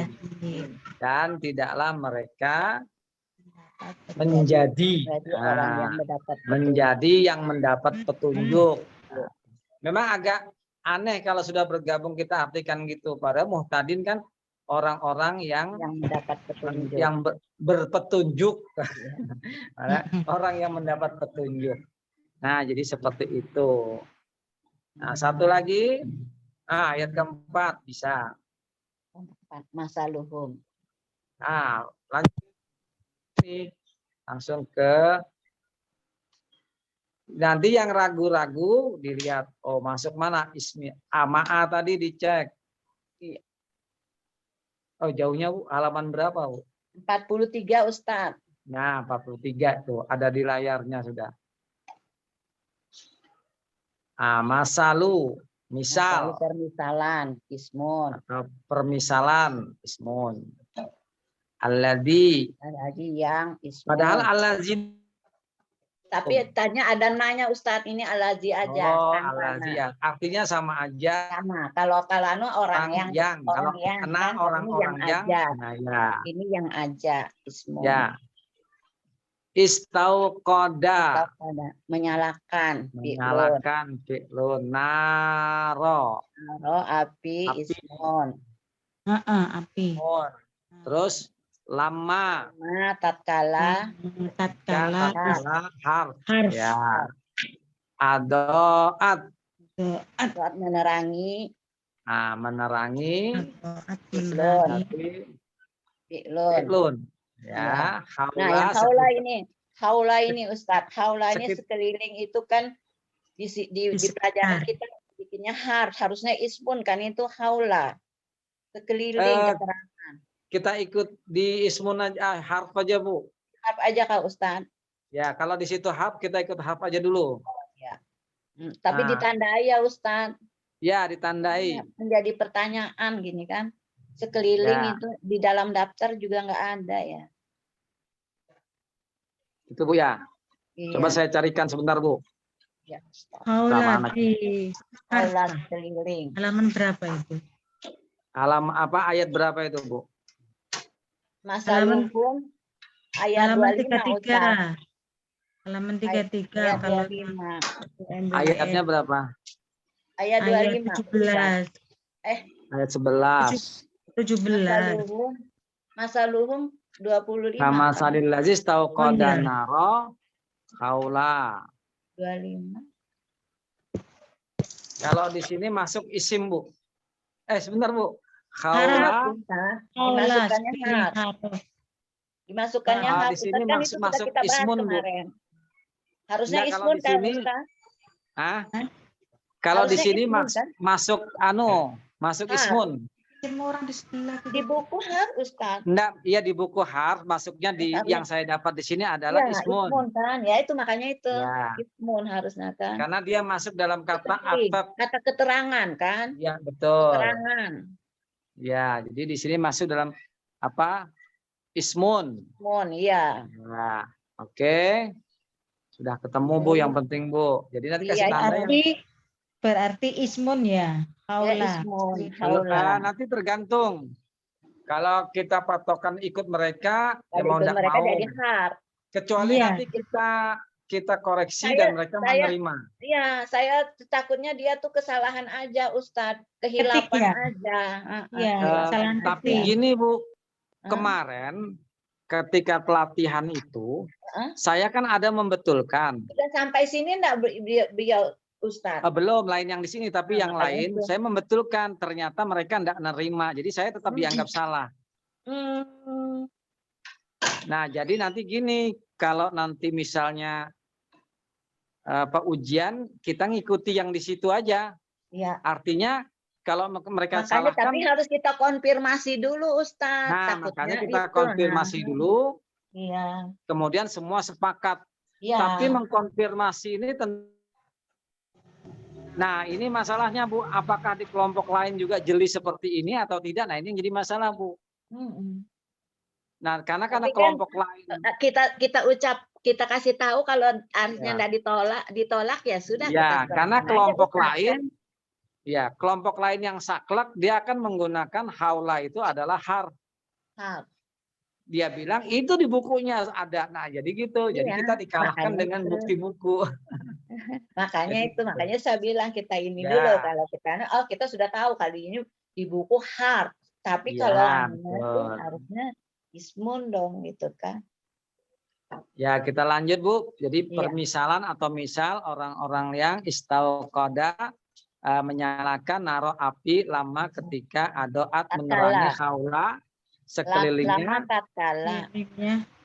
dan tidaklah mereka menjadi yang mendapat petunjuk. Memang agak aneh kalau sudah bergabung kita artikan gitu. Padahal muhtadin kan orang-orang yang mendapat petunjuk, yang berpetunjuk. Orang yang mendapat petunjuk. Nah, jadi seperti itu. Nah, satu lagi, ayat keempat bisa. Masaluhum. Nah, lanjut langsung ke nanti yang ragu-ragu dilihat. Oh, masuk mana ismi? Ama'a tadi dicek. Oh, jauhnya Bu, halaman berapa Bu? 43 Ustaz. Nah, 43 tuh ada di layarnya sudah. Masalu, misal. Permisalan, ismun. Atau permisalan, ismun. Alladzi yang ismun. Padahal alladzi, tapi tanya ada nanya Ustadz, ini alazi aja. Oh, alazi ya. Artinya sama aja. Sama. Kalau orang yang kalau kena orang-orang yang aja. Nah, ya. Ini yang aja ismun. Ya. Istauqada. Menyalakan. Fi'lun. Naro. Api. Ismun. Api. Terus lama tatkala harf ya. Adoat menerangi. Fi'lun ya. Nah, yang haula ini Ustadz, haula ini sekeliling itu kan di pelajaran kita bikinnya harusnya ismun kan, itu haula sekeliling keterangan. Kita ikut di ismun aja, harf aja Bu. Harf aja Kak Ustaz. Ya, kalau di situ harf kita ikut harf aja dulu. Ya. Tapi ditandai ya Ustaz. Ya, ditandai. Menjadi pertanyaan gini kan. Sekeliling itu di dalam daftar juga nggak ada ya. Itu Bu ya. Iya. Coba saya carikan sebentar Bu. Ya, haula sekeliling. Halaman berapa itu? Halaman apa, ayat berapa itu Bu? Masaluhum ayat 25. Halaman 33 kalau 25. Ayatnya berapa? Ayat 25. 17. Ayat 11. 17. Masaluhum 25. Kama salil lazis tauqada naro haula. 25. Kalau di sini masuk isim Bu. Sebentar Bu. Dimasukkannya harus. Di sini masuk ismun Bu. Harusnya ismun kan Ustaz? Kalau di sini masuk ismun. Orang di sebelah di buku harf Ustaz. Enggak, iya di buku harf masuknya di yang saya dapat di sini adalah ismun. Ismun kan, ya itu makanya itu ismun harusnya kan. Karena dia masuk dalam kata ataf. Kata keterangan kan? Ya betul. Keterangan. Ya, jadi di sini masuk dalam apa? Ismun. Ismun, iya. Nah, oke. Sudah ketemu Bu, yang penting Bu. Jadi nanti kasih Iya, tanda ya. Berarti ismun ya. Ya Haula. ismun, haula. Nanti tergantung. Kalau kita patokan ikut mereka, ya Kalau mau ikut tidak mereka mau. jadi har. Kecuali Iya. nanti kita koreksi Saya- dan mereka saya- menerima. Iya, saya takutnya dia tuh kesalahan aja, Ustadz. Kehilapan ya? aja. Iya, kesalahan Tapi ketik. gini Bu, Hah? kemarin ketika pelatihan itu, Hah? saya kan ada membetulkan. Udah sampai sini enggak beliau Ustadz? Belum lain yang di sini, tapi yang makanya lain itu. saya membetulkan. Ternyata mereka tidak menerima, jadi saya tetap dianggap salah. Hmm. Nah, jadi nanti gini, kalau nanti misalnya ujian, kita ngikuti yang di situ aja. Iya. Artinya kalau mereka Makanya salahkan, tapi harus kita konfirmasi dulu, Ustadz. nah Takutnya makanya kita itu, konfirmasi dulu, Iya. kemudian semua sepakat. Iya. Tapi mengkonfirmasi ini nah ini masalahnya Bu, apakah di kelompok lain juga jeli seperti ini atau tidak? Nah ini yang jadi masalah Bu. Nah karena Tapi kan kelompok lain kita kasih tahu kalau harusnya enggak ditolak ya sudah. ya, kita karena serahkan kelompok aja, Ustadz. lain ya kelompok lain yang saklek dia akan menggunakan haula itu adalah har. Dia bilang itu di bukunya ada. Nah jadi gitu. Jadi Iya, kita dikalahkan makanya dengan itu. bukti buku. Makanya Jadi itu, makanya saya bilang kita ini Ya. dulu kalau kita sudah tahu kali ini di buku har, tapi Ya, kalau itu betul. harusnya ismun dong gitu kan. Ya kita lanjut Bu. Jadi Iya. permisalan atau misal orang-orang yang istauqoda menyalakan naruh api lama ketika adoat menerangi haula sekelilingnya. Lama tatkala.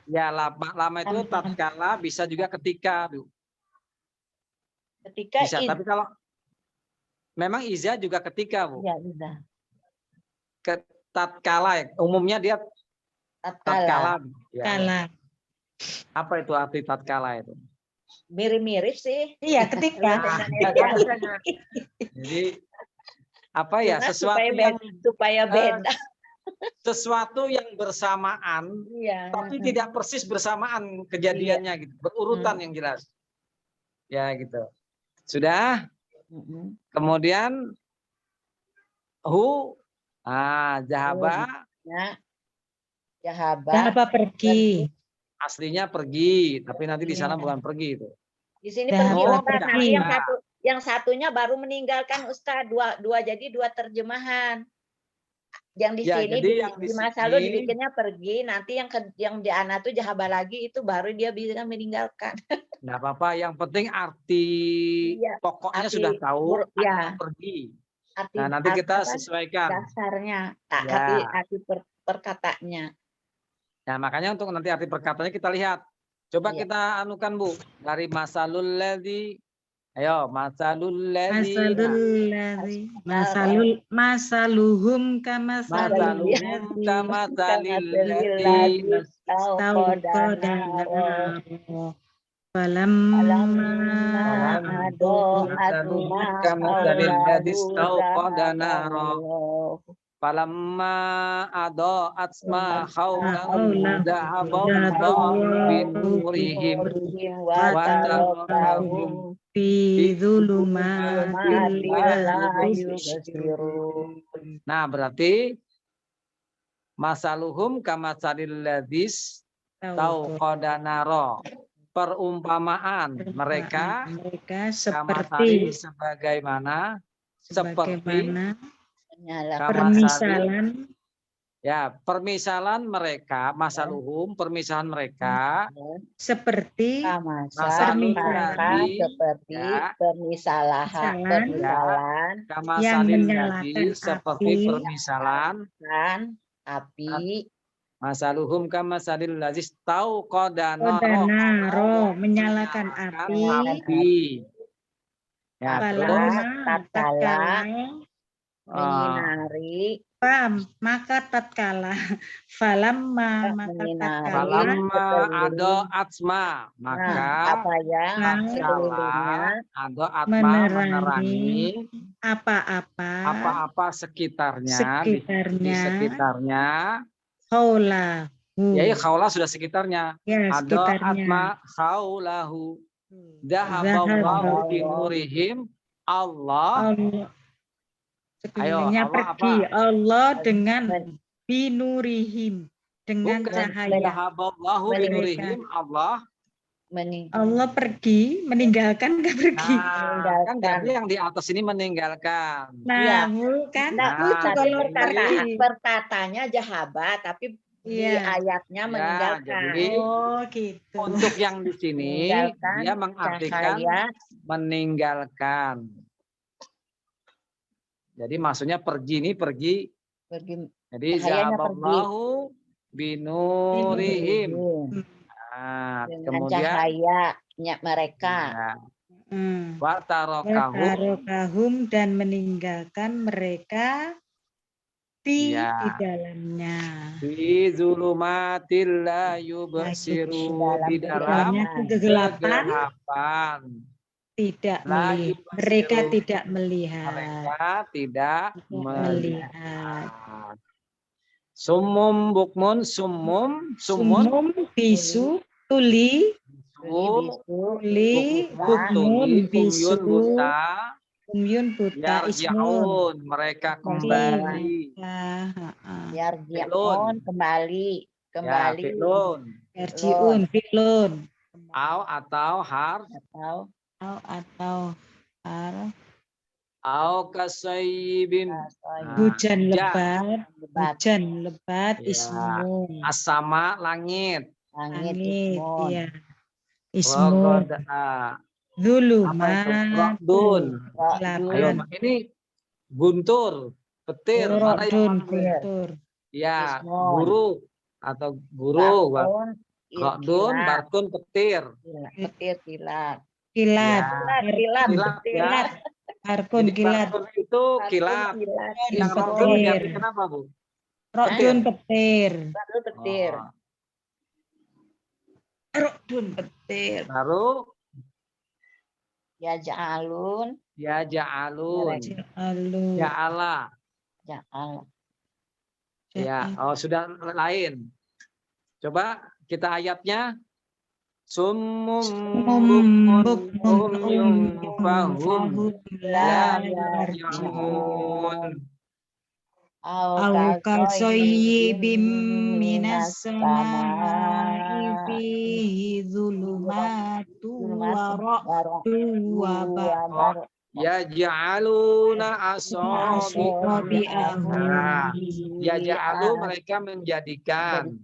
Ya lama itu tatkala, bisa juga ketika Bu. Ketika Bisa, tapi kalau memang iza juga ketika Bu. Ya, sudah. Tatkala ya. Umumnya dia tatkala. Ya. Kala. Apa itu arti tatkala itu? Mirip-mirip sih. Iya, ketika. Jadi apa ya, Cuma sesuatu supaya beda. sesuatu yang bersamaan, Iya. tapi tidak persis bersamaan kejadiannya gitu, berurutan yang jelas. Ya gitu. Sudah. Kemudian jahaba. Ya. Jahaba. Jahaba pergi. Aslinya pergi, tapi nanti di sana bukan pergi itu. Di sini Jahaba pergi, Ustaz. pergi. Nanti yang satunya baru meninggalkan Ustaz. Jadi dua terjemahan. Yang di sini di masa lalu dibikinnya pergi, nanti yang di ana tuh jahaba lagi itu baru dia bisa meninggalkan. Enggak apa-apa, yang penting arti pokoknya sudah tahu, pergi. Nah, nanti kita sesuaikan dasarnya, ya. arti perkataannya. Nah, makanya untuk nanti arti perkataannya kita lihat. Coba kita anukan Bu, dari masalul ladzi. Ayo, masaluhum kamasalil ladzi falamma ado'at ma haulahu da'aballahu binurihim wa tarakahum fi dzulumatil la yubsirun. Nah, berarti masaluhum kamasalil ladzis tauqada naro. Perumpamaan mereka seperti sebagaimana permisalan mereka, masaluhum permisalan mereka seperti permisalan yang menyalakan seperti permisalan api. Masaluhum kamasalil ladzis tauqada naro, menyalakan api. Ya, tatkala menyinari, maka tatkala falamma ado atsma, maka apa yang ado atma menerangi apa-apa sekitarnya, di sekitarnya. Haulahu. Ya, khaula sudah sekitarnya. Ya, Ado atma khaulahu. Zahaballahu binurihim. Allah. Allah. Ayo, Sekelilingnya Allah pergi. apa? Allah dengan binurihim. Dengan Bukan. cahaya. Zahaballahu Mereka. binurihim. Allah. Allah pergi, meninggalkan nggak pergi. Nah, kan jadi yang di atas ini meninggalkan. Nah, bukan. Lucu kalau pergi. Perkataannya jahabat, tapi di Iya. ayatnya meninggalkan. Jadi Oh, gitu. untuk yang di sini Meninggalkan dia mengartikan cahaya. meninggalkan. Jadi maksudnya pergi ini pergi. Jadi Cahayanya zahaballahu binurihim. Nah, Dengan kemudian cahayanya mereka. Wa Watarokahum dan meninggalkan mereka di dalamnya. Fi zulumatil la yubsiru, di dalam kegelapan. Tidak melihat. Mereka tidak melihat. Mereka tidak melihat. Summum bukmun, summum bisu, tuli, bukmun, bisu, umyun buta, ismun. Mereka kembali. Yarji'un kembali. Yarji'un, fi'lun. Atau har. Au kasayyibin. Hujan lebat, ismun. Asama langit. Iya. Ismun. Zulumat. Ayo, ini guntur, petir. Mana yang guntur. Ya, guru atau guru. Rokdun, barkun, petir. Petir, kilat. Kilat. Barkun, kilat. Barkun itu kilat. Yang rokdun jadi kenapa, Bu? Rokdun, petir. Baru petir. Rokdun, petir. Baru Ya ja'alun. Ja'ala. Ya, sudah lain. Coba kita ayatnya. Summum bukmun fahum la yarji'un. Au kasoyyibim minas samai fihi zulumatu wa ra'du wa barq. Yaj'aluna asabi'ahum. Yaj'alu mereka menjadikan.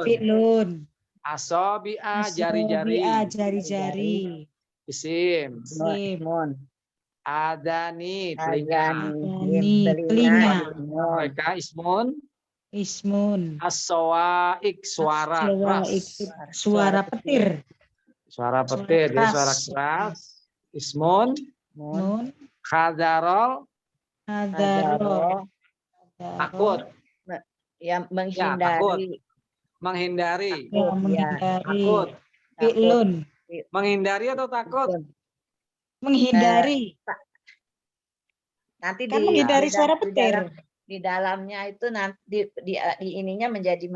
Fi'lun. Asabi'a jari-jari. Isim. Adani telinga. Mereka ismun. As-sawaik suara keras. Suara petir. Suara petir ya, suara keras. Ismun. Khadarol. Takut. Ya, menghindari. Menghindari. Takut. Fi'lun. Menghindari atau takut? Menghindari. Nanti kan menghindari suara petir. Di dalamnya itu nanti di ininya menjadi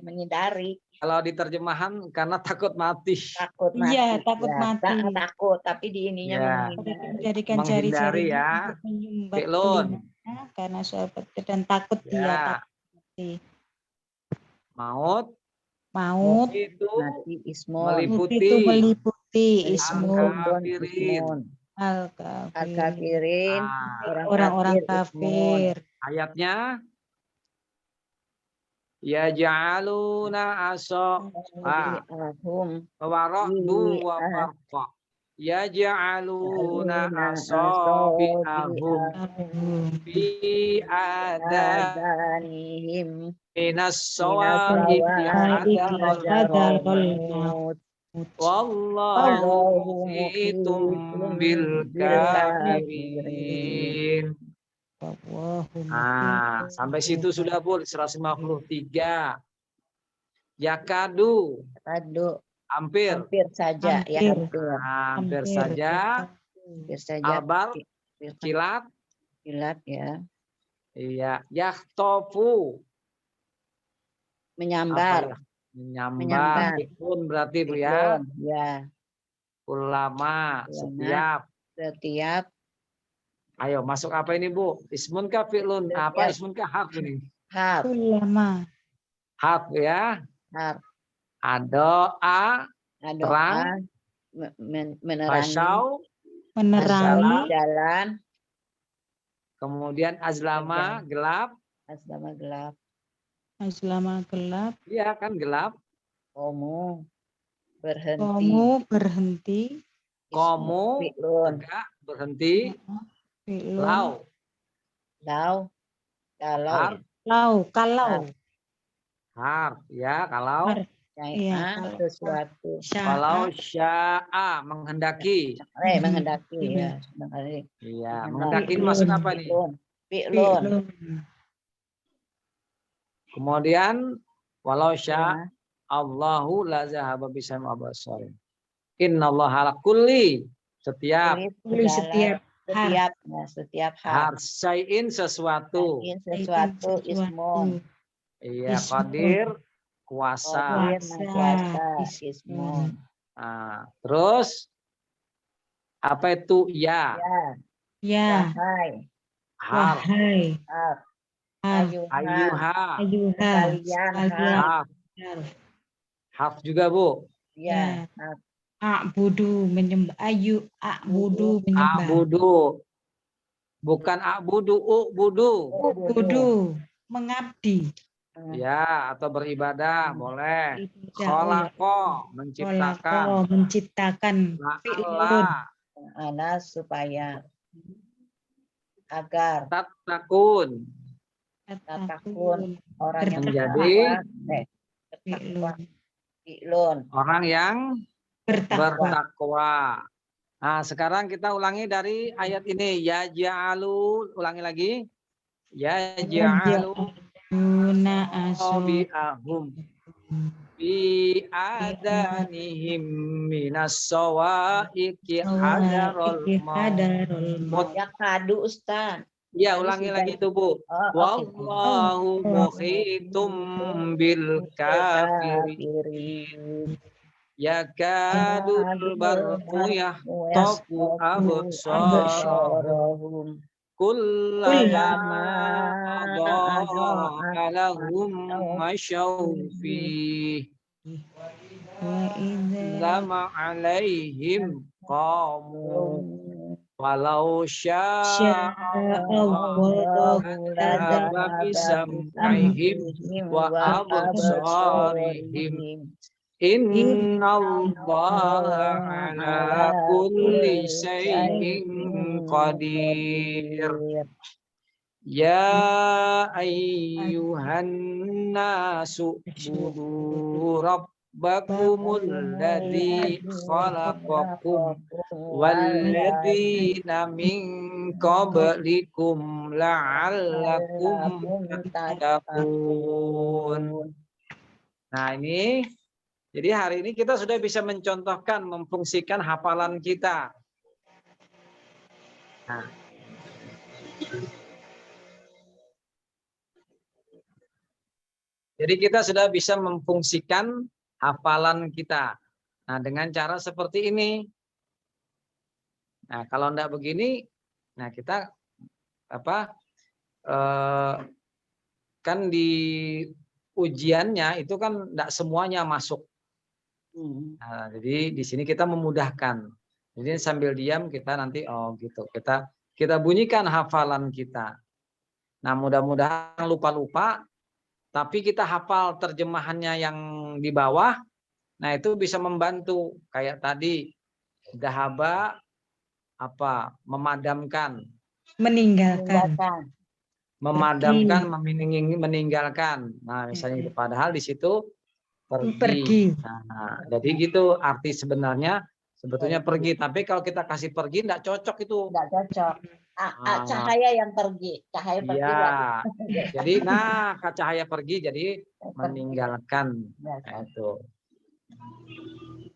menghindari. Kalau di terjemahan karena takut mati. Takut mati. Iya, takut mati. Takut, tapi di ininya menjadikan jari-jari ya. Fi'lun. Karena suara petir dan takut dia takut mati. Maut itu meliputi ismun. Al-kafirin, orang-orang kafir. Ayatnya yaj'aluna asabi'ahum wa ra'du wa barqa. Yaj'aluna asabi'ahum fi adanihim minas sawa'iqi hadal maut. Wallahu muhitum bil kafirin. Sampai situ sudah Bu, 153. Yakadu. Hampir saja. Hampir saja. Albal. Kilat ya. Iya. Yakhtofu. Menyambar. Menyambar. Fi'lun berarti Bu ya. Fi'lun, ya. Ulama, setiap. Setiap. Ayo masuk apa ini Bu? Ismun kah fi'lun? Apa ismun kah harf ini? Harf. Ulama. Harf ya. Harf. Adoa, terang. Menerangi. Basyau, Menerangi. Jalan. kemudian azlama, gelap. Azlama gelap. Azlama gelap. Iya kan gelap. Komu berhenti. Komu berhenti. Komu Fi'lun. tegak berhenti. Fi'lun. Lau. Lau. Kalau. Harf. Lau. Kalau. Harf ya kalau. Harf. Iya, kalau. Sesuatu. Kalau sya'a menghendaki. Menghendaki ya. Iya, menghendaki ini masuk apa nih? Fi'lun. Kemudian walau sya Allahu la zahaba bisam abasar. Innallaha ala kulli setiap Setiap syai'in sesuatu. Sesuatu ismun. Iya, qadir kuasa. Ismun. Nah, terus apa itu ya? Ya. Harf. Wahai. Ayyuha. Kalian. Harf juga Bu. Ya. A'budu menyembah. A'budu menyembah. A'budu. Bukan a'budu, u'budu. U'budu mengabdi. Ya, atau beribadah boleh. Kholaqo menciptakan. Menciptakan. Fi'lun. Ana supaya agar Tatakun orang yang menjadi fi'lun. Orang yang bertakwa. Nah, sekarang kita ulangi dari ayat ini. Ya ja'alu, ulangi lagi. Ya ja'alu bi'ahum bi adanihim minas sawa'iqi hadarul maut. Ya kadu Ustaz. Ya, ulangi lagi itu Bu. Wallahu muhitum bil kafirin. Ya kadul barqu yahtafu absarahum kullama adha lahum masyaw fi lama alaihim qamu walau sya'allahu la bisam'ihim wa absarihim innallaha ala kulli syai'in qadir. Ya ayyuhan nasu budu rabbakumul ladzi khalaqakum walladzina min qablikum la'allakum tattaqun. Nah, ini jadi hari ini kita sudah bisa mencontohkan, memfungsikan hafalan kita. Nah. Jadi kita sudah bisa memfungsikan hafalan kita. Nah, dengan cara seperti ini. Nah, kalau enggak begini, nah kita kan di ujiannya itu kan enggak semuanya masuk. Nah, jadi di sini kita memudahkan. Jadi sambil diam kita nanti gitu. Kita bunyikan hafalan kita. Nah, mudah-mudahan lupa-lupa tapi kita hafal terjemahannya yang di bawah. Nah, itu bisa membantu kayak tadi dahaba memadamkan, meninggalkan. Memadamkan, meninggalkan. Nah, misalnya itu padahal di situ pergi. Nah, jadi gitu arti sebenarnya sebetulnya pergi. Tapi kalau kita kasih pergi enggak cocok itu. Enggak cocok. Cahaya yang pergi, cahaya pergi. Ya. Jadi cahaya pergi jadi meninggalkan. Nah, itu.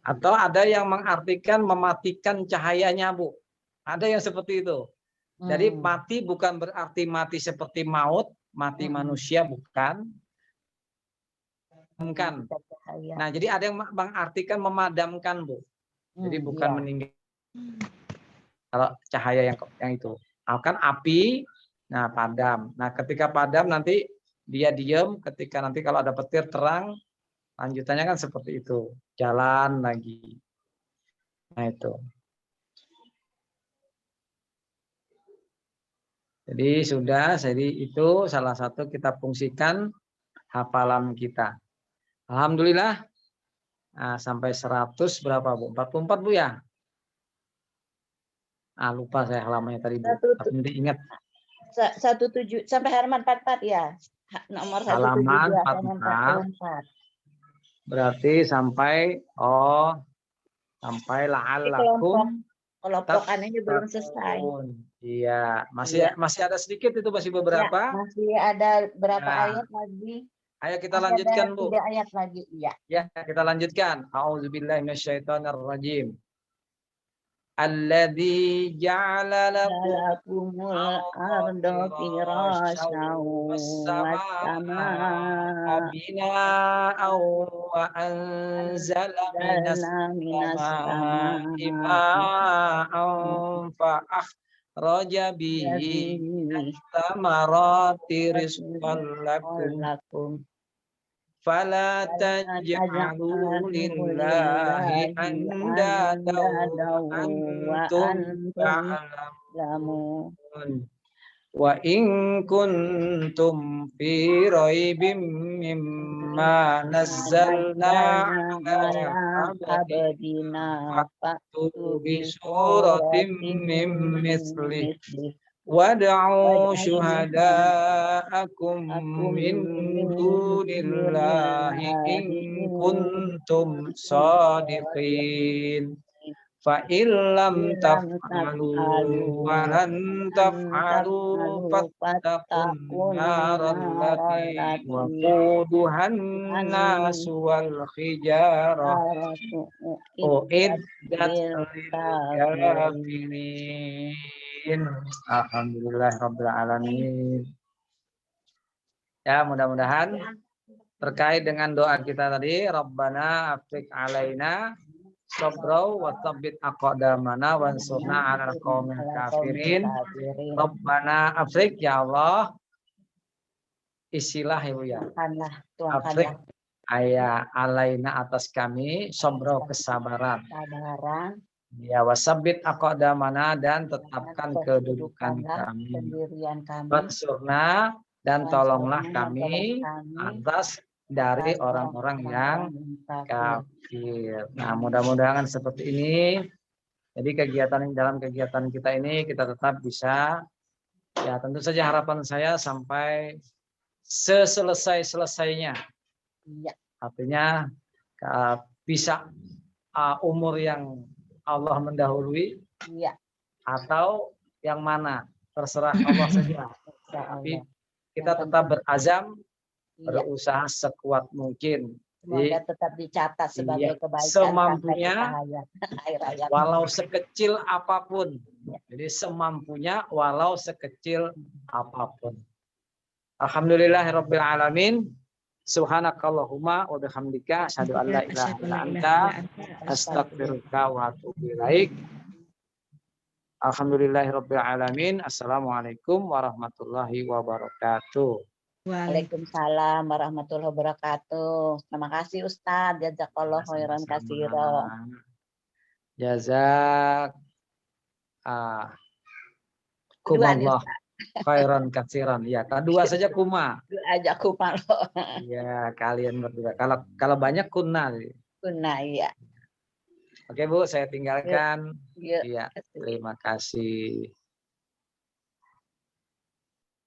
Atau ada yang mengartikan mematikan cahayanya, Bu. Ada yang seperti itu. Jadi mati bukan berarti mati seperti maut, mati manusia bukan. memadamkan. Cahaya. Nah, jadi ada yang mengartikan memadamkan, Bu. Jadi bukan Iya. meninggal. Kalau cahaya yang itu. Kan api, nah padam. Nah, ketika padam nanti dia diam, ketika nanti kalau ada petir terang, lanjutannya kan seperti itu. Jalan lagi. Nah, itu. Jadi itu salah satu kita fungsikan hafalan kita. Alhamdulillah sampai 100 berapa, Bu? 44, Bu ya? Lupa saya halamannya tadi, Bu. Tapi nanti ingat. 17 sampai halaman 44 ya. Nomor 172 Halaman halaman 44. Berarti sampai Tapi la'allakum kelompokannya belum selesai. Iya, Iya. masih ada sedikit itu, masih Ya, beberapa. masih ada berapa Nah, ayat lagi? Ayo kita Masih lanjutkan, ada Bu. 3 ayat lagi. Iya. Ya, kita lanjutkan. A'udzubillahi minasyaitonirrajim. Alladzi ja'ala Lakumul arda firasyan was-samaa bina'an wa anzala minas samaa'i ma'an fa akhraja bihi thamarati rizqan lakum fala taj'alu lillahi andadan wa antum ta'lamun wa in kuntum fi raibim mimma nazzalna ala abdina fa'tu bi suratin min mithlih wad'u syuhada'akum min dunillahi in kuntum shadiqin fa illam taf'alu wa lan taf'alu fattaqun narallati waquduhan nas wal hijarah uiddat lil kafirin. Alhamdulillah alamin. Ya, mudah-mudahan terkait dengan doa kita tadi, Rabbana afrik alaina sabrau wa tsabbit aqdamana wansurna 'alal qaumil kafirin. Rabbana afrik, ya Allah, isilah Ibu ya. Afrik alaina atas kami sabrau kesabaran. Ya, wasabit aqdamana dan tetapkan kedudukan kami. Wansurna dan tolonglah kami atas dari orang-orang yang kafir. Nah, mudah-mudahan seperti ini. Jadi dalam kegiatan kita ini kita tetap bisa, ya tentu saja harapan saya sampai selesainya. Artinya bisa umur yang Allah mendahului, atau yang mana terserah Allah saja. Tapi kita tetap berazam, berusaha sekuat mungkin. Semoga tetap dicatat sebagai kebaikan semampunya, walau hayat. sekecil apapun. Jadi semampunya, walau sekecil apapun. Alhamdulillahirabbil alamin. Subhanakallahumma wa bihamdika asyhadu an la ilaha illa anta astaghfiruka wa atubu ilaik. Alhamdulillahirabbil alamin. Assalamualaikum warahmatullahi wabarakatuh. Waalaikumsalam warahmatullahi wabarakatuh. Terima kasih Ustadz. Jazakallahu khairan katsiran. Jazak kumallah khairan katsiran. Ya, kedua saja kuma. Aja kuma loh. Ya, kalian berdua. Kalau banyak kunna. Kunna, iya. Oke, Bu, saya tinggalkan. Iya. Terima kasih.